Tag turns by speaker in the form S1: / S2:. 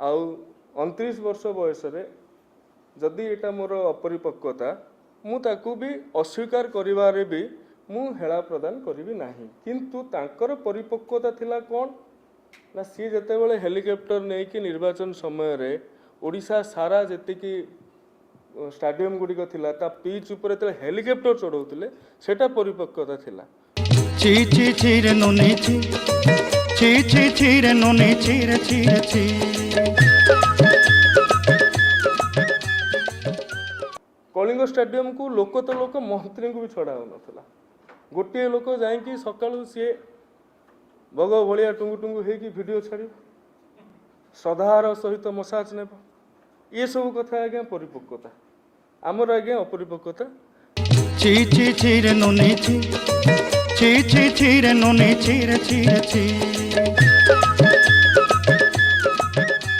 S1: आउ 29 वर्ष बयस जदि एटा मोर अपरिपक्वता मु ताकू भी अस्वीकार करिवारे भी मु हेला प्रदान करिवि नाही। किंतु तांकर परिपक्वता थिला कोन ना सी जते बेले हेलिकॉप्टर नै कि निर्वाचन समय रे ओडिशा सारा जति कि स्टाडियम गुडी को थिला ता पिच ऊपर ते हेलिकॉप्टर चढ़ौतिले सेटा परिपक्वता थिला।
S2: ची ची ची रे नोनी ची ची ची ची रे नोनी ची रे ची रे ची।
S1: कलिंग स्टाडियम को लोक मंत्री को भी छड़ा हो नथला। गोटे लोक जाइकी सकाळु सी बग भलिया टुंगु टुंगु हेकी वीडियो छाड़ी श्रद्धार सहित मसाज ने ये सब कथा आज्ञा परिपक्वता आमर आज्ञा अपरिपक्वता।
S2: ची ची ची रे नोनी ची ची ची ची रे नोनी ची रे ची रे ची।